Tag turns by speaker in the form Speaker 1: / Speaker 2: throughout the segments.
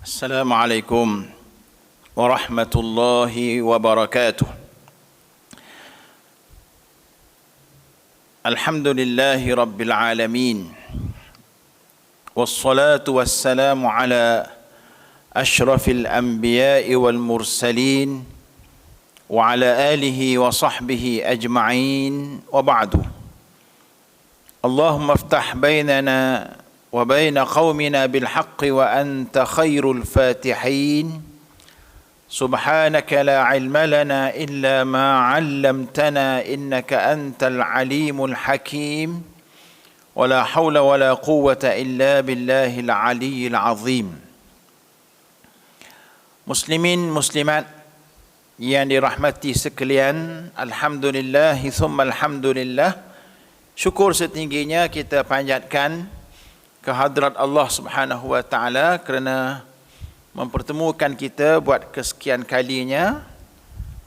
Speaker 1: Assalamualaikum warahmatullahi wabarakatuh. Alhamdulillahi rabbil alamin. Wassalatu wassalamu ala ashrafil anbiya'i wal mursalin wa ala alihi wa sahbihi ajma'in wa ba'du. Allahumma aftah bainana وبين قومنا بالحق وأنت خير الفاتحين سبحانك لا علم لنا إلا ما علمتنا إنك أنت العليم الحكيم ولا حول ولا قوة إلا بالله العلي العظيم. Muslimin muslimat yang dirahmati sekalian, alhamdulillah thumma alhamdulillah, syukur setingginya kita panjatkan kehadrat Allah Subhanahu wa taala kerana mempertemukan kita buat kesekian kalinya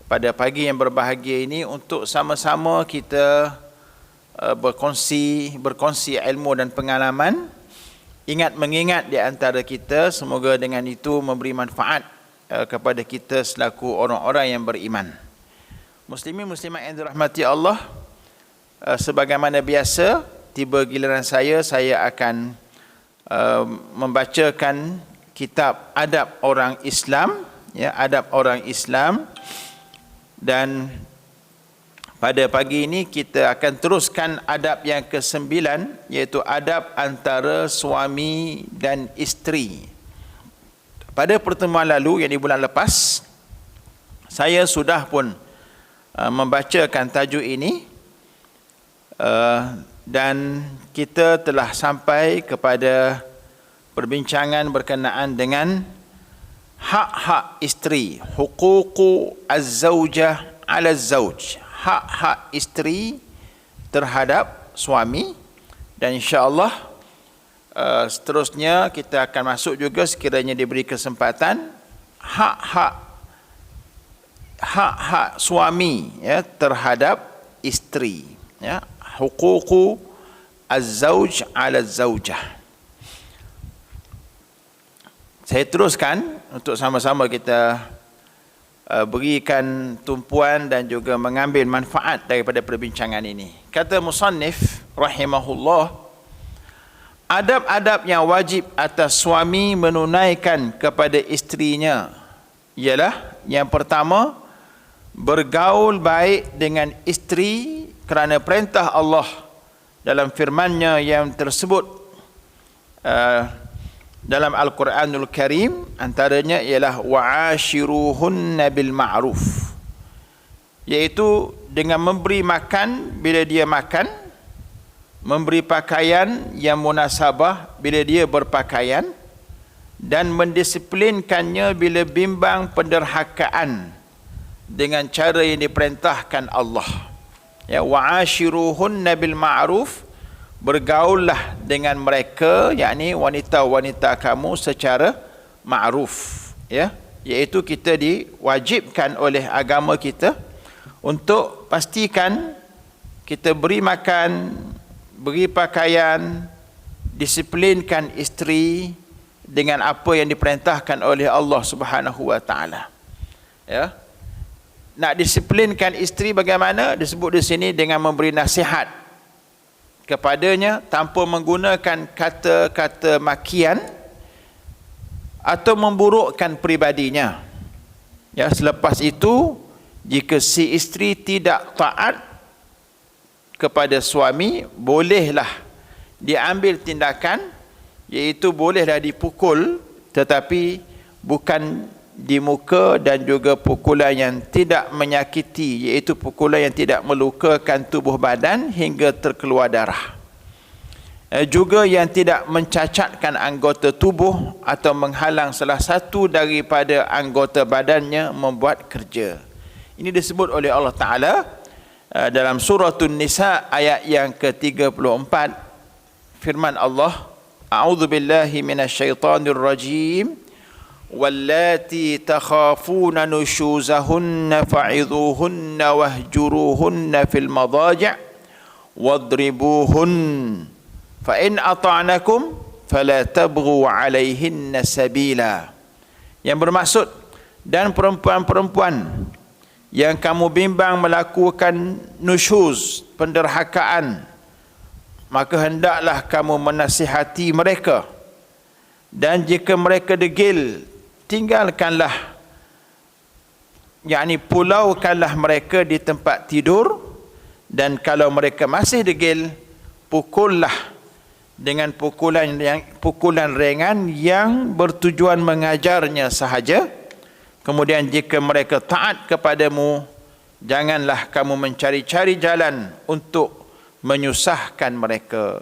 Speaker 1: pada pagi yang berbahagia ini untuk sama-sama kita berkongsi ilmu dan pengalaman, mengingat di antara kita, semoga dengan itu memberi manfaat kepada kita selaku orang-orang yang beriman. Muslimin muslimat yang dirahmati Allah, sebagaimana biasa tiba giliran saya akan membacakan kitab Adab Orang Islam, Adab Orang Islam, dan pada pagi ini kita akan teruskan adab yang ke-9, iaitu adab antara suami dan isteri. Pada pertemuan lalu yang di bulan lepas, saya sudah pun membacakan tajuk ini, dan kita telah sampai kepada perbincangan berkenaan dengan hak-hak isteri, huququ az-zawjah 'ala az-zawj, hak-hak isteri terhadap suami, dan insya-Allah seterusnya kita akan masuk juga sekiranya diberi kesempatan hak-hak suami terhadap isteri, huququ az-zawj 'ala az-zawjah. Saya teruskan untuk sama-sama kita berikan tumpuan dan juga mengambil manfaat daripada perbincangan ini. Kata musannif rahimahullah, adab-adab yang wajib atas suami menunaikan kepada isterinya ialah, yang pertama, bergaul baik dengan isteri kerana perintah Allah dalam firman-Nya yang tersebut dalam Al-Quranul Karim, antaranya ialah wa'ashiruhunna bil ma'ruf, iaitu dengan memberi makan bila dia makan, memberi pakaian yang munasabah bila dia berpakaian, dan mendisiplinkannya bila bimbang penderhakaan dengan cara yang diperintahkan Allah. Wa'ashiruhunna bil ma'ruf, bergaullah dengan mereka, yakni wanita-wanita kamu secara ma'ruf, iaitu kita diwajibkan oleh agama kita untuk pastikan kita beri makan, beri pakaian, disiplinkan isteri dengan apa yang diperintahkan oleh Allah Subhanahu wa taala. Nak disiplinkan isteri bagaimana? Disebut di sini dengan memberi nasihat kepadanya tanpa menggunakan kata-kata makian atau memburukkan pribadinya. Selepas itu, jika si isteri tidak taat kepada suami, bolehlah diambil tindakan, iaitu bolehlah dipukul, tetapi bukan di muka, dan juga pukulan yang tidak menyakiti, iaitu pukulan yang tidak melukakan tubuh badan hingga terkeluar darah. Juga yang tidak mencacatkan anggota tubuh atau menghalang salah satu daripada anggota badannya membuat kerja. Ini disebut oleh Allah Ta'ala dalam suratul Nisa ayat yang ke-34, firman Allah, A'udzubillahi minasyaitonirrajim. Wallati takhafuna nushuzahunna fa'idhuhunna wahjuruhunna fil madaji' wadribuhun fa in ata'nakum fala tabghu 'alayhinna sabila. yang bermaksud dan perempuan-perempuan yang kamu bimbang melakukan nusyuz, penderhakaan, maka hendaklah kamu menasihati mereka, dan jika mereka degil, tinggalkanlah, yakni pulaukanlah mereka di tempat tidur, dan kalau mereka masih degil, pukullah dengan pukulan ringan yang bertujuan mengajarnya sahaja. Kemudian jika mereka taat kepadamu, janganlah kamu mencari-cari jalan untuk menyusahkan mereka.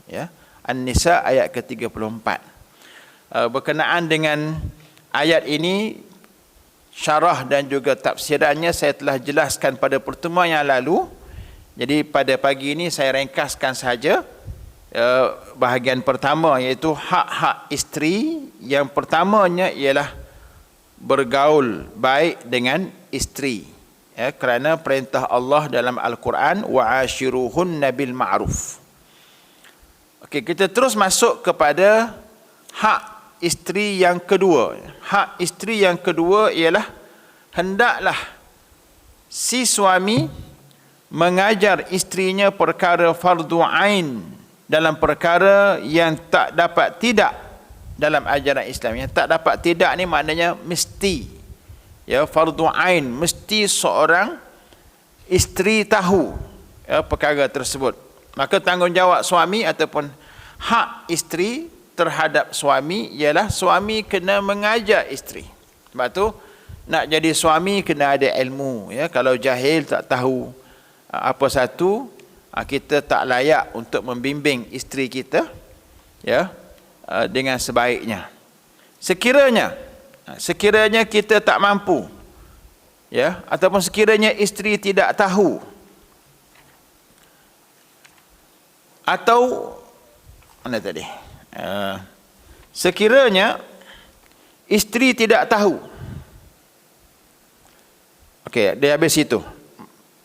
Speaker 1: Ya. An-Nisa ayat ke-34. Berkenaan dengan ayat ini, syarah dan juga tafsirannya saya telah jelaskan pada pertemuan yang lalu. Jadi pada pagi ini saya ringkaskan sahaja bahagian pertama, iaitu hak-hak isteri. Yang pertamanya ialah bergaul baik dengan isteri, ya, kerana perintah Allah dalam Al-Quran, wa'ashiruhunna bil ma'ruf. Okey, kita terus masuk kepada hak isteri yang kedua. Hak isteri yang kedua ialah hendaklah si suami mengajar isterinya perkara fardu ain dalam perkara yang tak dapat tidak dalam ajaran Islam. Yang tak dapat tidak ni maknanya mesti. Ya, fardu ain, mesti seorang isteri tahu, ya, perkara tersebut. Maka tanggungjawab suami ataupun hak isteri terhadap suami ialah suami kena mengajar isteri. Sebab tu nak jadi suami kena ada ilmu, ya. Kalau jahil, tak tahu apa satu, kita tak layak untuk membimbing isteri kita, ya, dengan sebaiknya. Sekiranya kita tak mampu, ya, ataupun sekiranya isteri tidak tahu, atau mana tadi, sekiranya isteri tidak tahu, okey, dia habis itu.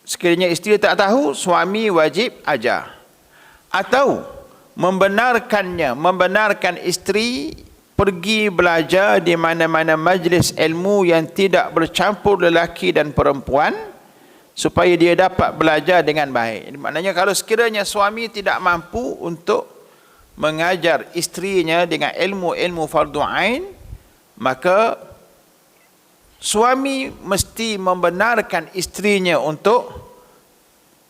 Speaker 1: Sekiranya isteri tak tahu, suami wajib ajar. Atau membenarkan isteri pergi belajar di mana-mana majlis ilmu yang tidak bercampur lelaki dan perempuan, supaya dia dapat belajar dengan baik. Maknanya kalau sekiranya suami tidak mampu untuk mengajar isterinya dengan ilmu-ilmu fardu ain, maka suami mesti membenarkan isterinya untuk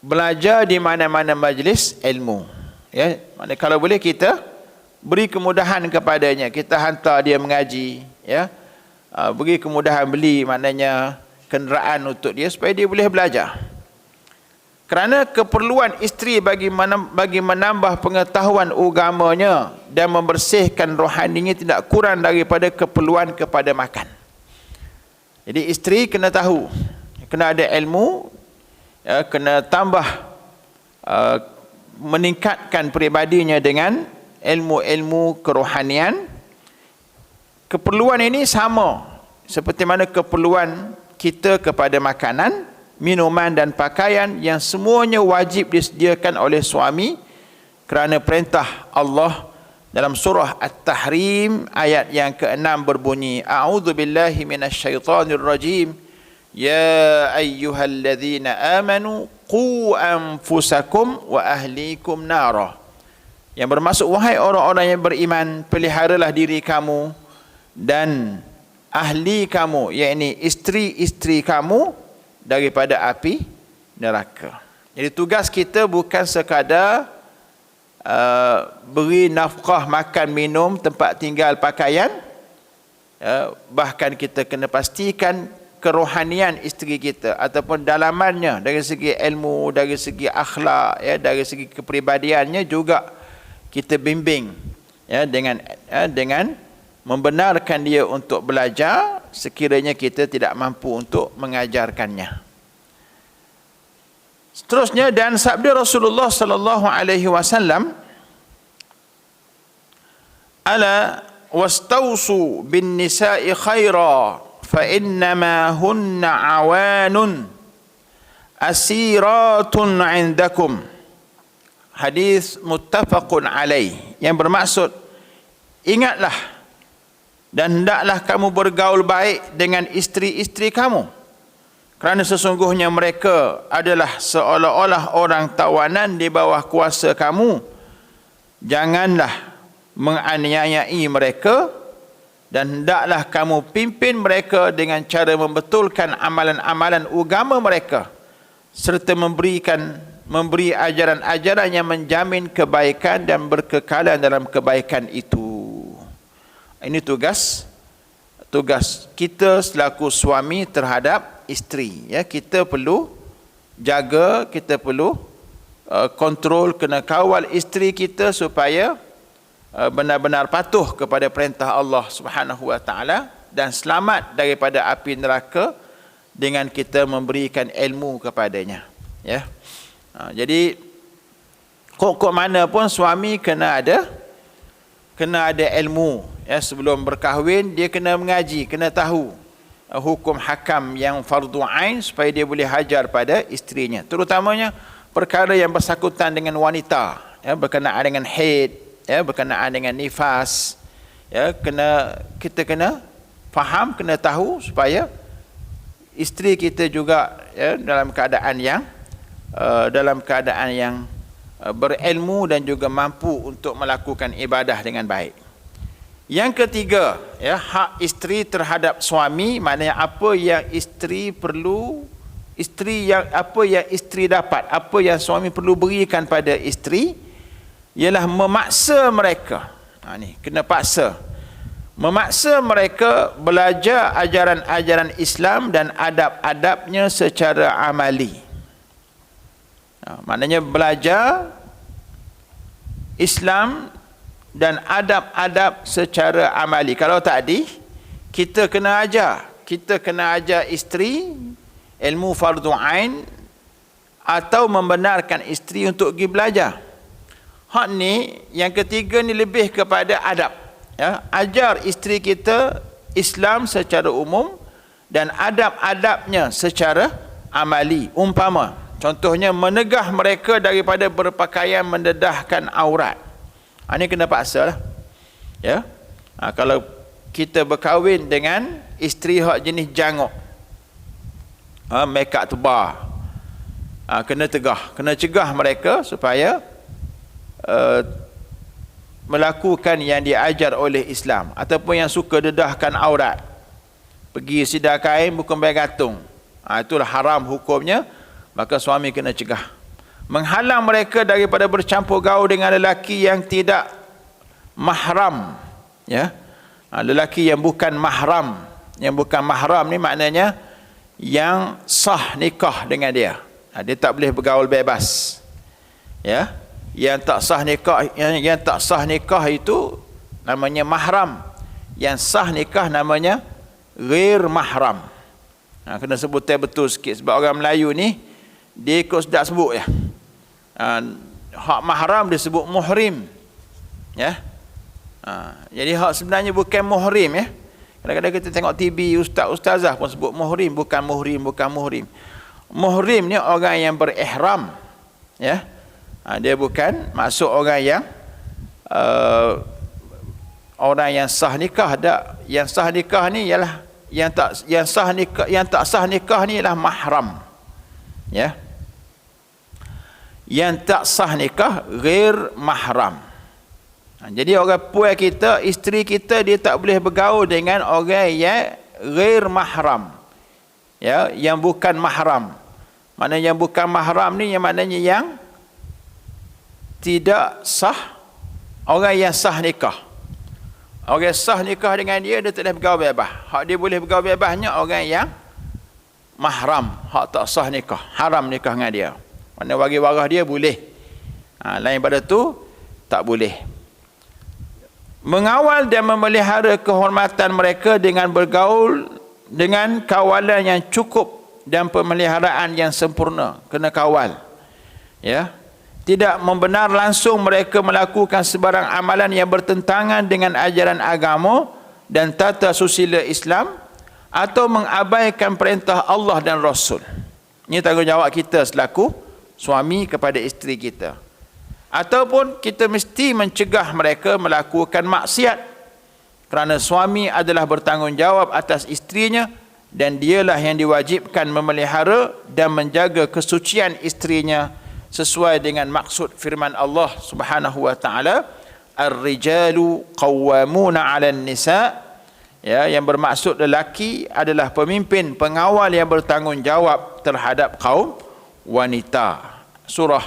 Speaker 1: belajar di mana-mana majlis ilmu. Ya, maknanya kalau boleh kita beri kemudahan kepadanya, kita hantar dia mengaji, ya. Beri kemudahan, beli maknanya kenderaan untuk dia supaya dia boleh belajar. Kerana keperluan isteri bagi menambah pengetahuan agamanya dan membersihkan rohaninya tidak kurang daripada keperluan kepada makan. Jadi isteri kena tahu, kena ada ilmu, ya, kena tambah meningkatkan peribadinya dengan ilmu-ilmu kerohanian. Keperluan ini sama seperti mana keperluan kita kepada makanan, minuman dan pakaian yang semuanya wajib disediakan oleh suami kerana perintah Allah dalam surah At-Tahrim ayat yang ke-6 berbunyi, A'udzubillahi minasyaitonirrajim, ya ayyuhalladzina amanu qu anfusakum wa ahlikum nara. Yang bermaksud, wahai orang-orang yang beriman, peliharalah diri kamu dan ahli kamu, yakni isteri-isteri kamu, daripada api neraka. Jadi tugas kita bukan sekadar beri nafkah, makan, minum, tempat tinggal, pakaian, bahkan kita kena pastikan kerohanian isteri kita ataupun dalamannya dari segi ilmu, dari segi akhlak, ya, dari segi kepribadiannya juga kita bimbing, ya, dengan membenarkan dia untuk belajar sekiranya kita tidak mampu untuk mengajarkannya. Seterusnya, dan sabda Rasulullah sallallahu alaihi wasallam, ala wastausu bin nisa'i khaira fa innama hunna awanun asiratun 'indakum. Hadis muttafaqun alaih, yang bermaksud, ingatlah Dan hendaklah kamu bergaul baik dengan isteri-isteri kamu, kerana sesungguhnya mereka adalah seolah-olah orang tawanan di bawah kuasa kamu. Janganlah menganiayai mereka, dan hendaklah kamu pimpin mereka dengan cara membetulkan amalan-amalan agama mereka, serta memberi ajaran-ajaran yang menjamin kebaikan dan berkekalan dalam kebaikan itu. Ini tugas kita selaku suami terhadap isteri. Ya, kita perlu jaga, kita perlu kontrol, kena kawal isteri kita supaya benar-benar patuh kepada perintah Allah Subhanahu wa taala dan selamat daripada api neraka dengan kita memberikan ilmu kepadanya. Ya. Jadi kok mana pun suami kena ada ilmu. Ya, sebelum berkahwin dia kena mengaji, kena tahu hukum hakam yang fardu ain supaya dia boleh hajar pada isterinya, terutamanya perkara yang bersangkutan dengan wanita, ya, berkenaan dengan haid, ya, berkenaan dengan nifas. Ya, kita kena faham, kena tahu supaya isteri kita juga, ya, dalam keadaan yang berilmu dan juga mampu untuk melakukan ibadah dengan baik. Yang ketiga, ya, hak isteri terhadap suami, maknanya apa yang isteri perlu, apa yang isteri dapat, apa yang suami perlu berikan pada isteri, ialah memaksa mereka. Ni kena paksa. Memaksa mereka belajar ajaran-ajaran Islam dan adab-adabnya secara amali. Maknanya belajar Islam dan adab-adab secara amali. Kalau tadi kita kena ajar isteri ilmu fardu ain atau membenarkan isteri untuk pergi belajar. Hak ni yang ketiga ni lebih kepada adab. Ya, ajar isteri kita Islam secara umum dan adab-adabnya secara amali. Umpama, contohnya menegah mereka daripada berpakaian mendedahkan aurat. Ini kena paksa lah. Ya. Kalau kita berkahwin dengan isteri hak jenis jangok, make up tebal, kena cegah mereka supaya melakukan yang diajar oleh Islam. Ataupun yang suka dedahkan aurat, pergi sidar kain bukan bayar gantung, itulah haram hukumnya, maka suami kena cegah. Menghalang mereka daripada bercampur gaul dengan lelaki yang tidak mahram. Ya, lelaki yang bukan mahram. Yang bukan mahram ni maknanya yang sah nikah dengan dia. Dia tak boleh bergaul bebas. Ya, yang tak sah nikah itu namanya mahram. Yang sah nikah namanya ghair mahram. Kena sebut betul sikit sebab orang Melayu ni dia ikut sedap sebut ya. Hak mahram disebut muhrim. Ya. Jadi hak sebenarnya bukan muhrim ya. Kadang-kadang kita tengok TV ustaz-ustazah pun sebut muhrim, bukan muhrim. Muhrim ni orang yang berihram. Ya. Dia bukan maksud orang yang sah nikah. Yang sah nikah ni ialah yang tak sah nikah ni ialah mahram. Ya. Yang tak sah nikah ghair mahram. Jadi orang puan kita, isteri kita, dia tak boleh bergaul dengan orang yang ghair mahram. Ya, yang bukan mahram. Maknanya yang bukan mahram ni yang maknanya yang tidak sah, orang yang sah nikah. Orang sah nikah dengan dia tak boleh bergaul bebas. Hak dia boleh bergaul bebasnya orang yang mahram, hak tak sah nikah, haram nikah dengan dia. Mana waris-waris dia boleh. Lain pada tu tak boleh. Mengawal dan memelihara kehormatan mereka dengan bergaul dengan kawalan yang cukup dan pemeliharaan yang sempurna. Kena kawal. Ya. Tidak membenar langsung mereka melakukan sebarang amalan yang bertentangan dengan ajaran agama dan tata susila Islam atau mengabaikan perintah Allah dan Rasul. Ini tanggungjawab kita selaku suami kepada isteri kita. Ataupun kita mesti mencegah mereka melakukan maksiat. kerana suami adalah bertanggungjawab atas isterinya dan dialah yang diwajibkan memelihara dan menjaga kesucian isterinya sesuai dengan maksud firman Allah Subhanahu wa taala, ar-rijalu qawwamuna 'alan nisa, ya, yang bermaksud lelaki adalah pemimpin pengawal yang bertanggungjawab terhadap kaum wanita. Surah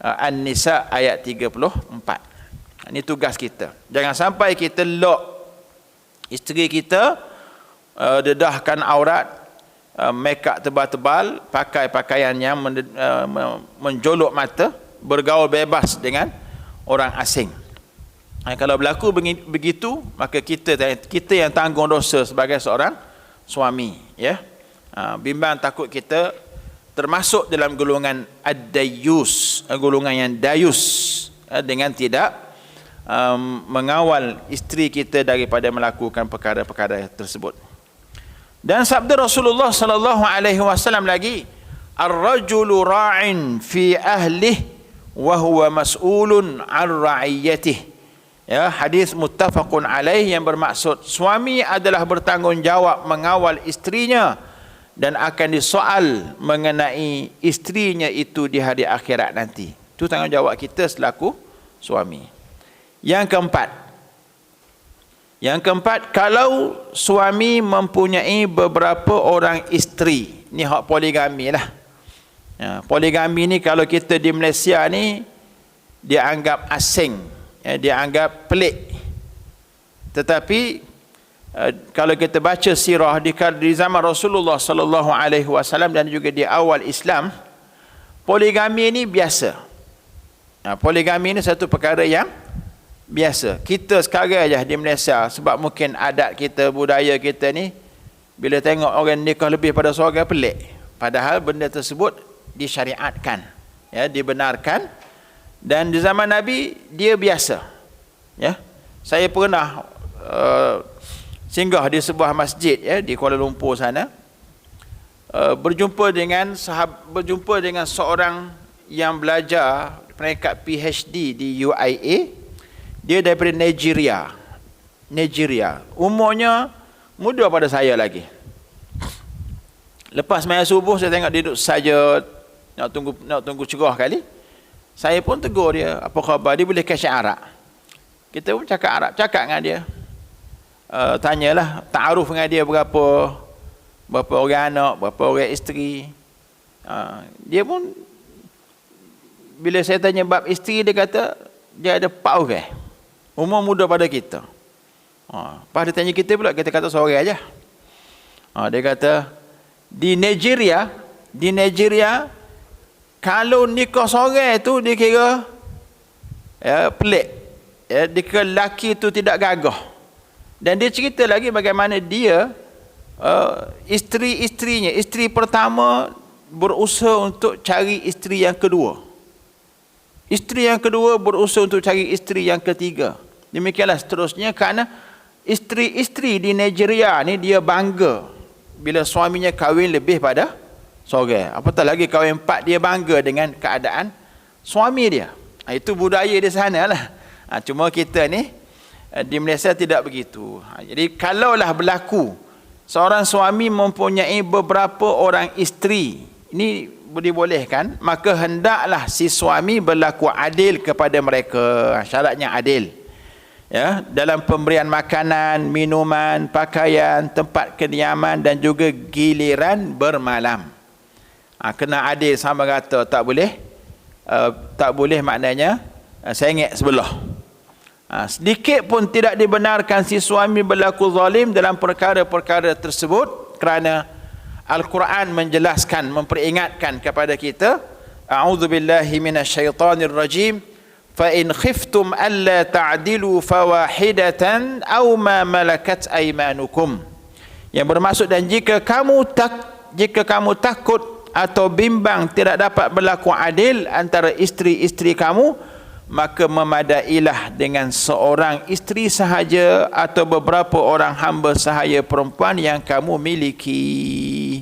Speaker 1: An-Nisa ayat 34. Ini tugas kita. Jangan sampai kita lock isteri kita, dedahkan aurat, make up tebal-tebal, pakai pakaian yang menjolok mata, bergaul bebas dengan orang asing. Kalau berlaku begitu, maka kita yang tanggung dosa sebagai seorang suami, ya. Bimbang takut kita termasuk dalam golongan ad-dayyus, golongan yang dayus, dengan tidak mengawal isteri kita daripada melakukan perkara-perkara tersebut. Dan sabda Rasulullah sallallahu alaihi wasallam lagi, ar-rajulu ra'in fi ahlihi wa huwa mas'ulun 'an ra'iyatihi. Ya, hadis muttafaqun alaih yang bermaksud suami adalah bertanggungjawab mengawal isterinya dan akan disoal mengenai isterinya itu di hari akhirat nanti. Itu tanggungjawab kita selaku suami. Yang keempat, kalau suami mempunyai beberapa orang isteri, ni hak poligami lah. Ya, poligami ni kalau kita di Malaysia ni dianggap asing, ya, dianggap pelik. Tetapi kalau kita baca sirah di zaman Rasulullah sallallahu alaihi wasallam dan juga di awal Islam, poligami ni biasa. Poligami ni satu perkara yang biasa. Kita sekarang aja di Malaysia, sebab mungkin adat kita, budaya kita ni, bila tengok orang nikah lebih pada seorang, pelik. Padahal benda tersebut disyariatkan, ya, dibenarkan, dan di zaman Nabi dia biasa. Ya, saya pernah singgah di sebuah masjid, ya, di Kuala Lumpur sana, berjumpa dengan seorang yang belajar peringkat PhD di UIA. Dia daripada Nigeria. Umurnya muda pada saya lagi. Lepas sembahyang subuh, saya tengok dia duduk saja, nak tunggu cerah kali. Saya pun tegur dia, apa khabar? Dia boleh kasih Arab. Kita pun cakap Arab, cakap dengan dia. Tanyalah, ta'aruf dengan dia berapa orang anak, berapa orang isteri. Dia pun, bila saya tanya bab isteri, dia kata dia ada 4 orang. Umur muda pada kita. Lepas dia tanya kita pula, kita kata seorang aja. Dia kata, di Nigeria, kalau nikah seorang tu dia kira, ya, pelik. Ya, dia kira lelaki tu tidak gagah. Dan dia cerita lagi bagaimana dia, isteri pertama berusaha untuk cari isteri yang kedua. Isteri yang kedua berusaha untuk cari isteri yang ketiga. Demikianlah seterusnya, kerana isteri-isteri di Nigeria ni dia bangga bila suaminya kahwin lebih pada seorang. Apatah lagi kahwin 4, dia bangga dengan keadaan suami dia. Itu budaya di sana lah. Cuma kita ni di Malaysia tidak begitu. Jadi kalaulah berlaku seorang suami mempunyai beberapa orang isteri, ini dibolehkan, maka hendaklah si suami berlaku adil kepada mereka. Syaratnya adil, ya, dalam pemberian makanan, minuman, pakaian, tempat kediaman dan juga giliran bermalam. Kena adil sama rata, tak boleh maknanya sengit sebelah. Sedikit pun tidak dibenarkan si suami berlaku zalim dalam perkara-perkara tersebut, kerana Al-Quran menjelaskan, memperingatkan kepada kita, a'udzubillahi minasyaitonir rajim, fa in khiftum alla ta'dilu fawahidatan aw ma malakat aymanukum. Yang bermaksud, dan jika kamu takut atau bimbang tidak dapat berlaku adil antara isteri-isteri kamu, maka memadailah dengan seorang isteri sahaja atau beberapa orang hamba sahaya perempuan yang kamu miliki.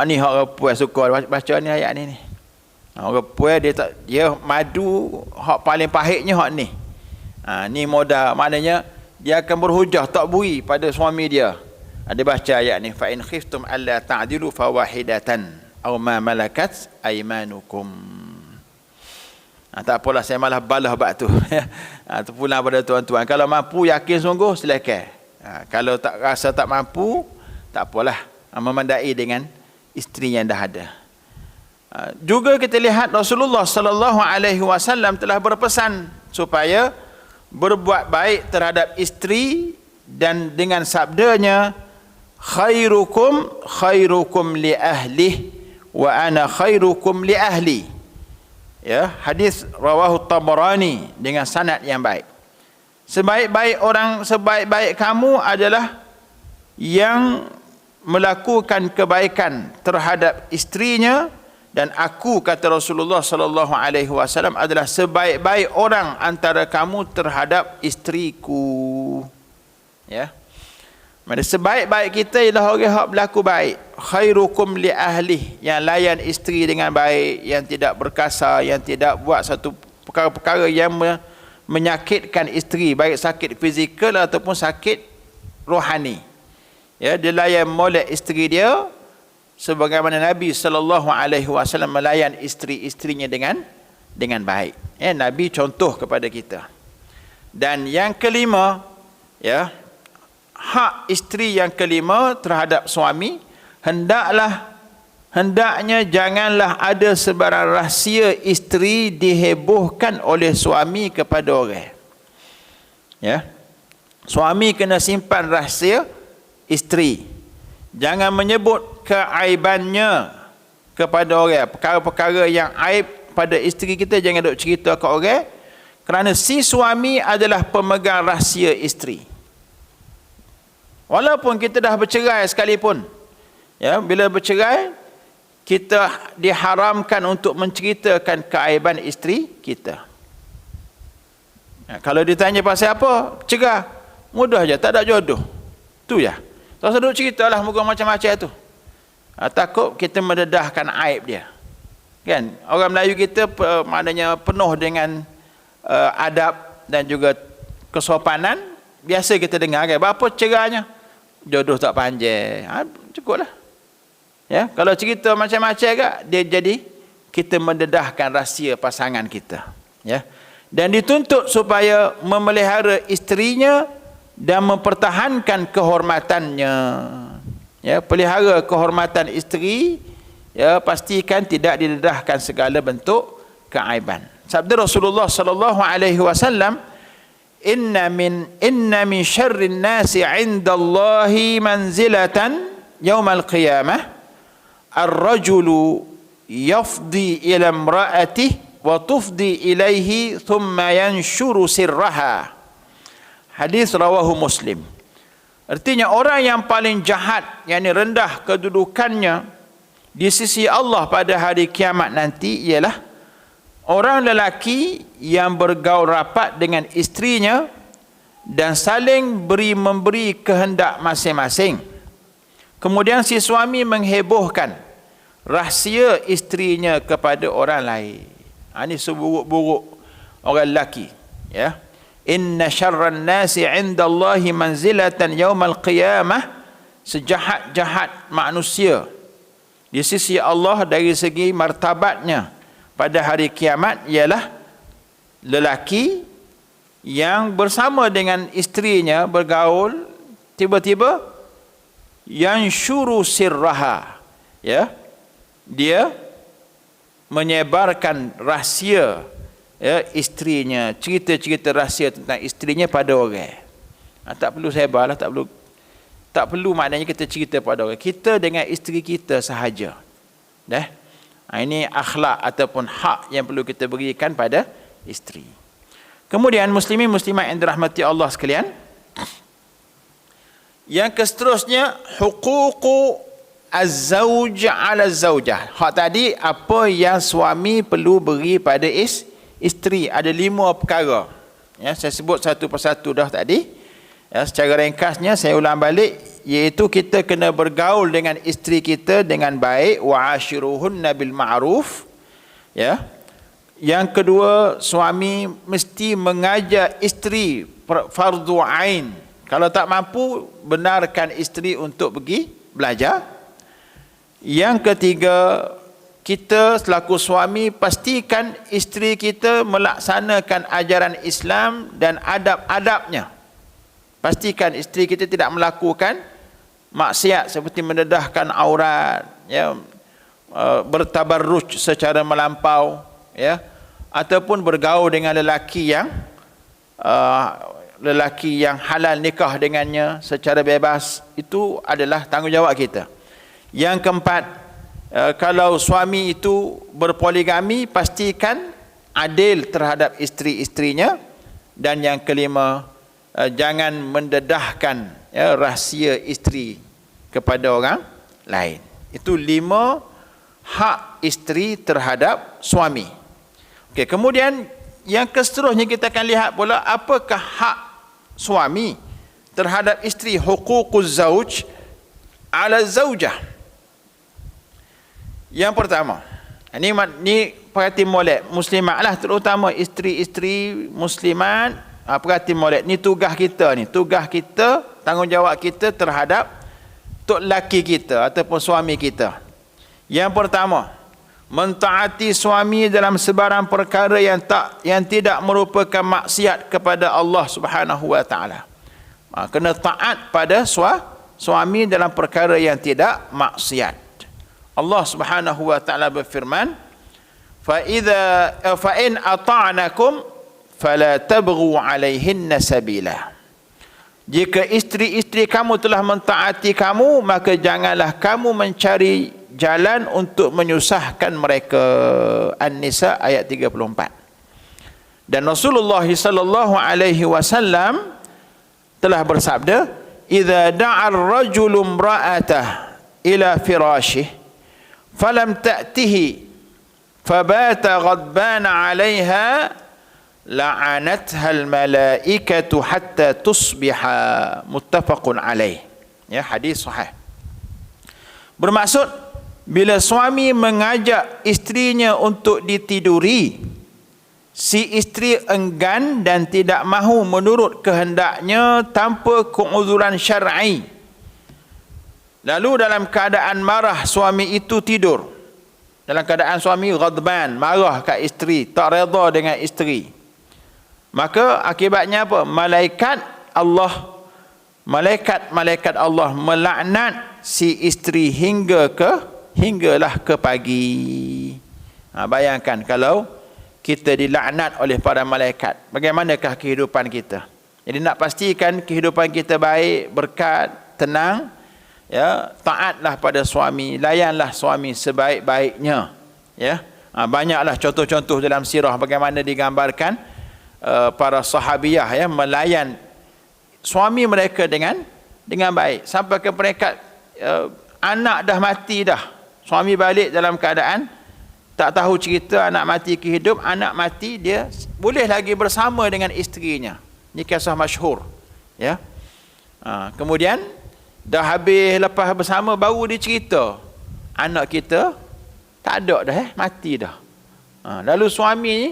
Speaker 1: Ni hak puas suka baca ni ayat ni. Orang puas dia madu, hak paling pahitnya hak ni. Ni modal, maknanya dia akan berhujah tak bui pada suami dia. Ada baca ayat ni, fa in khiftum alla ta'dilu fawahidatan aw ma malakat aymanukum. Tak apalah, saya malah balah bab tu. Terpulang pada tuan-tuan. Kalau mampu yakin sungguh silakan. Kalau tak rasa tak mampu, tak apalah, memandai dengan isteri yang dah ada. Juga kita lihat Rasulullah sallallahu alaihi wasallam telah berpesan supaya berbuat baik terhadap isteri, dan dengan sabdanya, khairukum khairukum li ahli wa ana khairukum li ahli. Ya, hadis rawahu Tabarani dengan sanad yang baik. Sebaik-baik orang, sebaik-baik kamu adalah yang melakukan kebaikan terhadap istrinya, dan aku, kata Rasulullah sallallahu alaihi wasallam, adalah sebaik-baik orang antara kamu terhadap isteriku. Ya. Mana sebaik-baik kita ialah orang yang berlaku baik. Khairukum li ahli, yang layan isteri dengan baik, yang tidak berkasar, yang tidak buat satu perkara-perkara yang menyakitkan isteri, baik sakit fizikal ataupun sakit rohani. Ya, dia layan molek isteri dia sebagaimana Nabi sallallahu alaihi wasallam melayan isteri-isterinya dengan baik. Ya, Nabi contoh kepada kita. Dan yang kelima, ya, hak isteri yang kelima terhadap suami, hendaknya janganlah ada sebarang rahsia isteri dihebohkan oleh suami kepada orang. Ya. Suami kena simpan rahsia isteri. Jangan menyebut keaibannya kepada orang. Perkara-perkara yang aib pada isteri kita jangan duk cerita ke orang, kerana si suami adalah pemegang rahsia isteri. Walaupun kita dah bercerai sekalipun, ya, bila bercerai kita diharamkan untuk menceritakan keaiban isteri kita. Ya, kalau ditanya pasal apa, cegah, mudah je, tak ada jodoh, tu ya. Tak usah duk ceritalah muka macam-macam tu. Takut kita mendedahkan aib dia. Kan? Orang Melayu kita maknanya penuh dengan adab dan juga kesopanan. Biasa kita dengar kan, berapa cerahnya? Jodoh tak panjang. Cukuplah. Ya, kalau cerita macam-macam agak, dia jadi kita mendedahkan rahsia pasangan kita. Ya. Dan dituntut supaya memelihara isterinya dan mempertahankan kehormatannya. Ya, pelihara kehormatan isteri, ya, pastikan tidak didedahkan segala bentuk keaiban. Sabda Rasulullah sallallahu alaihi wasallam, inna min syarrin nasi 'indallahi manzilatan yaumal qiyamah ar-rajulu yafdi ila imra'atihi wa tufdi ilaihi thumma yanshuru sirraha. Hadis rawahu Muslim. Artinya orang yang paling jahat, yakni rendah kedudukannya di sisi Allah pada hari kiamat nanti ialah orang lelaki yang bergaul rapat dengan isterinya dan saling beri-memberi kehendak masing-masing. Kemudian si suami menghebohkan rahsia isterinya kepada orang lain. Ini seburuk-buruk orang lelaki. Ya. Inna syarran nasi 'indallahi manzilatan yaumal qiyamah, sejahat-jahat manusia di sisi Allah dari segi martabatnya pada hari kiamat ialah lelaki yang bersama dengan isterinya bergaul, tiba-tiba yanshuru sirraha, ya, dia menyebarkan rahsia, ya, isterinya, cerita-cerita rahsia tentang isterinya pada orang. Tak perlu sebarlah, tak perlu maknanya kita cerita pada orang. Kita dengan isteri kita sahaja. Dah. Ini akhlak ataupun hak yang perlu kita berikan pada isteri. Kemudian muslimin muslimat yang dirahmati Allah sekalian, yang seterusnya, huququ az-zawj 'ala az-zawjah. Hak tadi apa yang suami perlu beri pada isteri, ada 5 perkara. Ya, saya sebut satu persatu dah tadi. Ya, secara ringkasnya saya ulang balik, iaitu kita kena bergaul dengan isteri kita dengan baik, wa ashiruhunna bil ma'ruf. Ya. Yang kedua, suami mesti mengajar isteri fardu ain. Kalau tak mampu, benarkan isteri untuk pergi belajar. Yang ketiga, kita selaku suami pastikan isteri kita melaksanakan ajaran Islam dan adab-adabnya. Pastikan isteri kita tidak melakukan maksiat seperti mendedahkan aurat, ya, bertabarruj secara melampau, ya, ataupun bergaul dengan lelaki yang halal nikah dengannya secara bebas. Itu adalah tanggungjawab kita. Yang keempat, kalau suami itu berpoligami, pastikan adil terhadap isteri-isterinya. Dan yang kelima, jangan mendedahkan, ya, rahsia isteri kepada orang lain. Itu 5 hak isteri terhadap suami. Okey, kemudian yang seterusnya kita akan lihat pula apakah hak suami terhadap isteri, huququz zauj ala zaujah. Yang pertama, ini perhati molek muslimat lah, terutama isteri-isteri muslimat, perhati molek. Ni tugas kita, tanggungjawab kita terhadap tok laki kita ataupun suami kita. Yang pertama, mentaati suami dalam sebarang perkara yang tidak merupakan maksiat kepada Allah Subhanahu wa taala. Kena taat pada suami dalam perkara yang tidak maksiat. Allah Subhanahu wa taala berfirman, fa in ata'nakum fala tabghu 'alaihinna sabila. Jika isteri-isteri kamu telah mentaati kamu, maka janganlah kamu mencari jalan untuk menyusahkan mereka. An-Nisa ayat 34. Dan Rasulullah sallallahu alaihi wasallam telah bersabda, "Idza da'a ar-rajulu imra'atahu ila firashih falam ta'tihi fabata ghadbana 'alayha la'anatha al-malaikatu hatta tusbiha." Muttafaqun alaih. Ya, hadis sahih. Bermaksud, bila suami mengajak isterinya untuk ditiduri, si isteri enggan dan tidak mahu menurut kehendaknya tanpa keuzuran syar'i, lalu dalam keadaan marah suami itu tidur, dalam keadaan suami ghadban, marah kat isteri, tak redha dengan isteri, maka akibatnya apa? Malaikat Allah melaknat si isteri hinggalah ke pagi. Bayangkan kalau kita dilaknat oleh para malaikat, bagaimanakah kehidupan kita? Jadi nak pastikan kehidupan kita baik, berkat, tenang, ya, taatlah pada suami, layanlah suami sebaik-baiknya, ya. Banyaklah contoh-contoh dalam sirah bagaimana digambarkan para sahabiyah, ya, melayan suami mereka dengan baik, sampai ke peringkat anak dah mati dah, suami balik dalam keadaan tak tahu cerita, anak mati ke hidup, anak mati dia boleh lagi bersama dengan isterinya. Ini kisah masyhur, ya. Kemudian dah habis, lepas bersama baru dia cerita, anak kita tak ada dah, mati dah. Lalu suami ni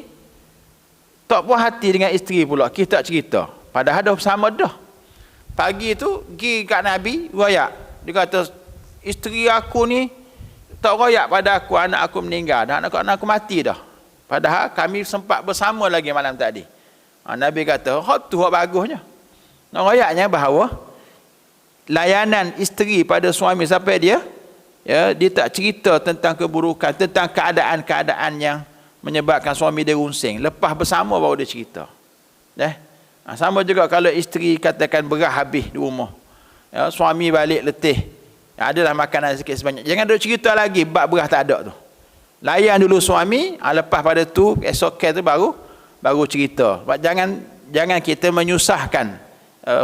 Speaker 1: tak puas hati dengan isteri pula, kita tak cerita, padahal dah bersama dah. Pagi tu pergi kat Nabi royak, dia kata isteri aku ni tak royak pada aku, anak aku meninggal dah, anak aku mati dah, padahal kami sempat bersama lagi malam tadi. Nabi kata, hak tu hak bagusnya. Nak royaknya bahawa layanan isteri pada suami sampai dia tak cerita tentang keburukan, tentang keadaan-keadaan yang menyebabkan suami dia runsing, lepas bersama baru dia cerita. Sama juga kalau isteri katakan beras habis di rumah, ya, suami balik letih, adalah makanan sikit sebanyak, jangan duk cerita lagi bab beras tak ada tu. Layan dulu suami, lepas pada tu esok tu baru cerita. Jangan kita menyusahkan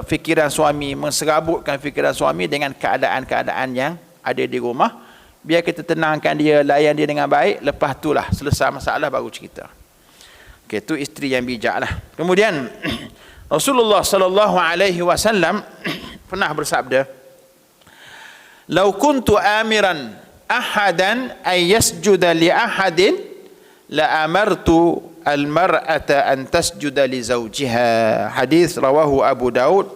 Speaker 1: fikiran suami, menserabutkan fikiran suami dengan keadaan-keadaan yang ada di rumah. Biar kita tenangkan dia, layan dia dengan baik, lepas itulah selesai masalah baru cerita. Okey, itu isteri yang bijaklah. Kemudian Rasulullah sallallahu alaihi wasallam pernah bersabda, "Lau kuntu amiran ahadan ay yasjuda li ahadin la amartu al-mar'ata an tasjuda li zawjiha. Hadis rawahu Abu Daud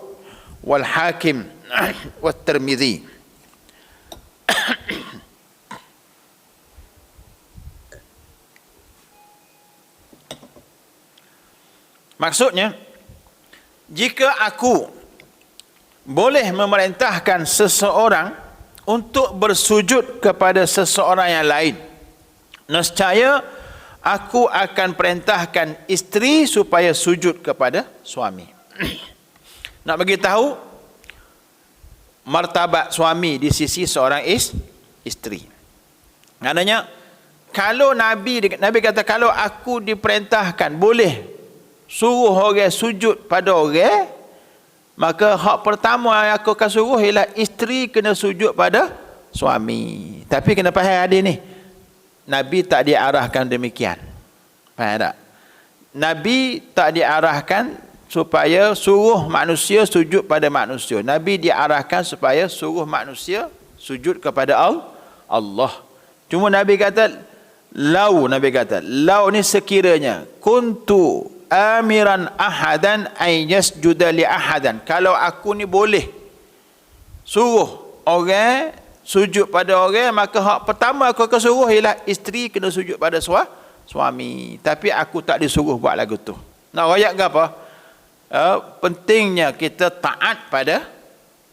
Speaker 1: wal Hakim wa Tirmidzi. Maksudnya, jika aku boleh memerintahkan seseorang untuk bersujud kepada seseorang yang lain, nescaya aku akan perintahkan isteri supaya sujud kepada suami. Nak bagi tahu martabat suami di sisi seorang isteri. Maknanya, kalau Nabi kata, kalau aku diperintahkan boleh suruh orang sujud pada orang, maka hak pertama yang aku akan suruh ialah isteri kena sujud pada suami. Tapi kena faham hadis ni, Nabi tak diarahkan demikian. Faham tak? Nabi tak diarahkan supaya suruh manusia sujud pada manusia. Nabi diarahkan supaya suruh manusia sujud kepada Allah. Cuma Nabi kata lau ni sekiranya kuntu amiran ahadan ay yasjuda li ahadan, kalau aku ni boleh suruh orang sujud pada orang, maka hak pertama aku akan suruh ialah isteri kena sujud pada suami. Tapi aku tak disuruh buat lagu tu. Nak royak ke apa? Pentingnya kita taat pada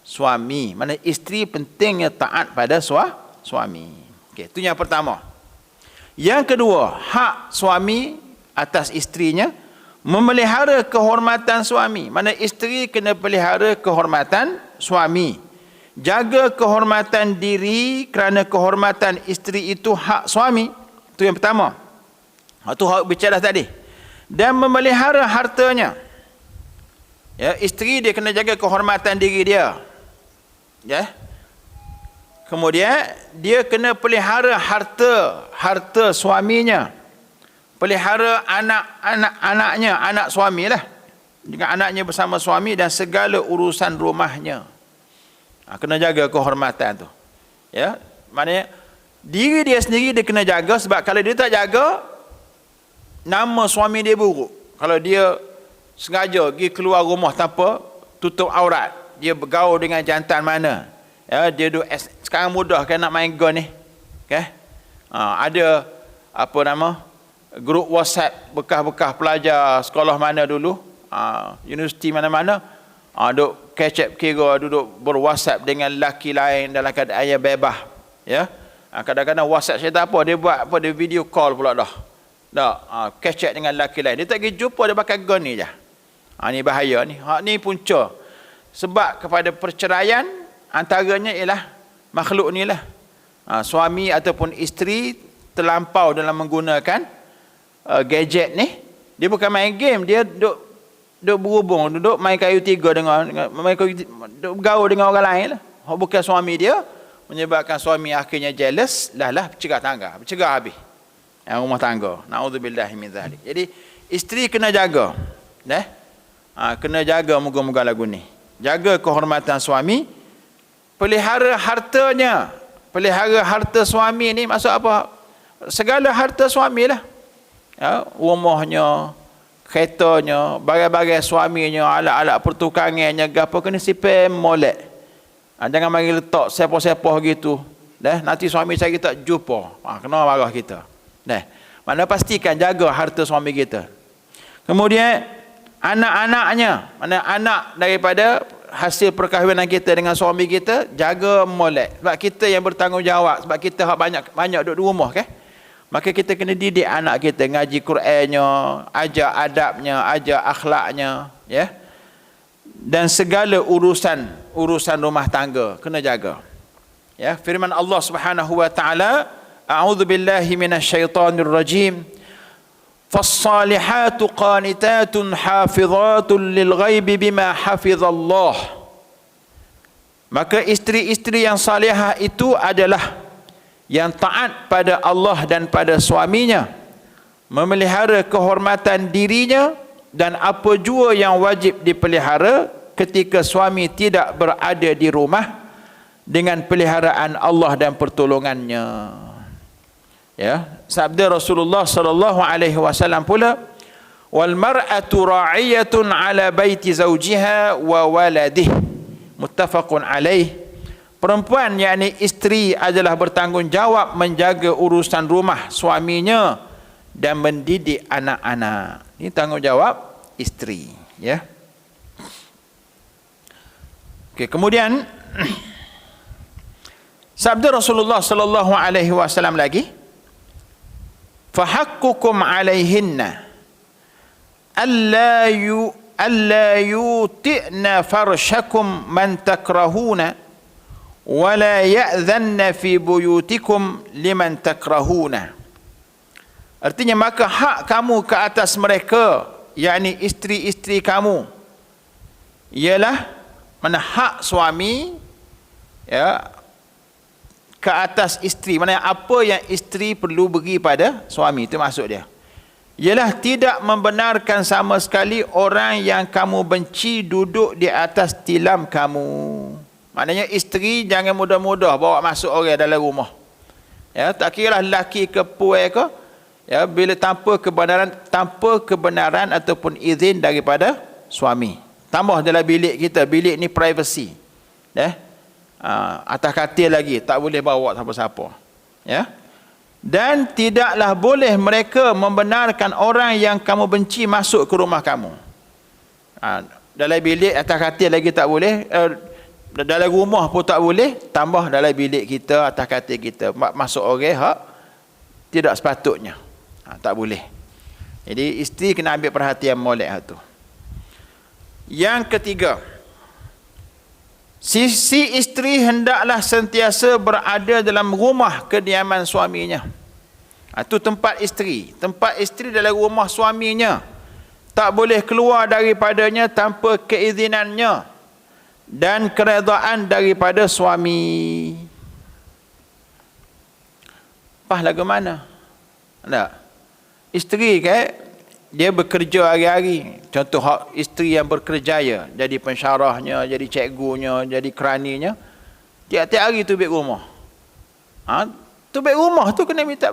Speaker 1: suami. Mana isteri pentingnya taat pada suami. Okey, itu yang pertama. Yang kedua, hak suami atas isterinya memelihara kehormatan suami. Mana isteri kena pelihara kehormatan suami. Jaga kehormatan diri kerana kehormatan isteri itu hak suami. Itu yang pertama. Itu hak bicara tadi. Dan memelihara hartanya. Ya, isteri dia kena jaga kehormatan diri dia. Ya. Kemudian dia kena pelihara harta suaminya. Pelihara anak-anaknya, anak suami lah. Dengan anaknya bersama suami dan segala urusan rumahnya. Kena jaga kehormatan tu. Ya, maknanya diri dia sendiri dia kena jaga, sebab kalau dia tak jaga, nama suami dia buruk. Kalau dia sengaja pergi keluar rumah tanpa tutup aurat, dia bergaul dengan jantan mana, ya, dia sekarang mudah kan nak main gun ni, okay? Ada apa nama, grup WhatsApp bekas-bekas pelajar sekolah mana dulu, universiti mana-mana, duk catch up kira, duduk ber-WhatsApp dengan lelaki lain dalam keadaan yang bebas, ya. Kadang-kadang WhatsApp saya tak apa, dia buat apa, dia video call pula dah. Catch up dengan lelaki lain. Dia tak pergi jumpa, dia pakai gun ni je. Ni bahaya ni. Ni punca. Sebab kepada perceraian antaranya ialah makhluk ni lah. Suami ataupun isteri terlampau dalam menggunakan gadget ni. Dia bukan main game, dia duk berhubung, duduk main kayu tiga dengan duk bergaul dengan orang lain lah. Bukan suami dia, menyebabkan suami akhirnya jealous, lah bercerai habis rumah tangga. Na'udzubillahi min zalik. Jadi isteri kena jaga, kena jaga, moga-moga lagu ni. Jaga kehormatan suami, pelihara hartanya. Pelihara harta suami ni maksud apa? Segala harta suami lah. Ya, rumahnya, keretanya, barang-barang suaminya, alat-alat pertukangannya, apa kena simpan molek. Jangan mari letak sepoh-sepoh gitu. Nanti suami cari tak jumpa. Kena marah kita. Mana pastikan jaga harta suami kita. Kemudian anak-anaknya, mana anak daripada hasil perkahwinan kita dengan suami kita, jaga molek. Sebab kita yang bertanggungjawab, sebab kita banyak duduk di rumah, kan? Maka kita kena didik anak kita, ngaji Qurannya, ajar adabnya, ajar akhlaknya, ya. Dan segala urusan rumah tangga kena jaga. Ya, firman Allah Subhanahu wa taala, a'udzu billahi minasyaitonir rajim. Fas-salihatu qanitatun hafizatun lil ghaibi bima hafizallah. Maka isteri-isteri yang salihah itu adalah yang taat pada Allah dan pada suaminya, memelihara kehormatan dirinya dan apa jua yang wajib dipelihara ketika suami tidak berada di rumah dengan peliharaan Allah dan pertolongannya. Ya, sabda Rasulullah sallallahu alaihi wasallam pula, wal mar'atu ra'iyatun ala baiti zawjiha wa waladih, muttafaqun alaih. Perempuan yakni isteri adalah bertanggungjawab menjaga urusan rumah suaminya dan mendidik anak-anak. Ini tanggungjawab isteri, ya. Okey, kemudian sabda Rasulullah sallallahu alaihi wasallam lagi, fa haqqukum alaihinna alla yuti'na farshakum man takrahuna wa la ya'dhanna fi buyutikum liman takrahuna. Artinya, maka hak kamu ke atas mereka, yakni isteri-isteri kamu, ialah mana hak suami, ya, ke atas isteri, mana apa yang isteri perlu beri pada suami, itu maksud dia. Ialah tidak membenarkan sama sekali orang yang kamu benci duduk di atas tilam kamu. Maknanya isteri jangan mudah-mudah bawa masuk orang dalam rumah. Ya, tak kira lelaki ke puai ke, ya, bila tanpa kebenaran ataupun izin daripada suami. Tambah dalam bilik kita, bilik ni privacy. Ya. Atas katil lagi, tak boleh bawa siapa-siapa. Ya. Dan tidaklah boleh mereka membenarkan orang yang kamu benci masuk ke rumah kamu. Dalam bilik, atas katil lagi tak boleh, dalam rumah pun tak boleh, tambah dalam bilik kita, atas katil kita. Masuk orang hak tidak sepatutnya. Tak boleh. Jadi isteri kena ambil perhatian molek hak tu. Yang ketiga, sisi isteri hendaklah sentiasa berada dalam rumah kediaman suaminya. Itu tempat isteri. Tempat isteri dalam rumah suaminya. Tak boleh keluar daripadanya tanpa keizinannya dan keredaan daripada suami. Pas lagu mana? Tak? Isteri kan, dia bekerja hari-hari. Contoh isteri yang berkerjaya, jadi pensyarahnya, jadi cikgunya, jadi keraninya, tiap-tiap hari tubik rumah. Tubik rumah tu kena minta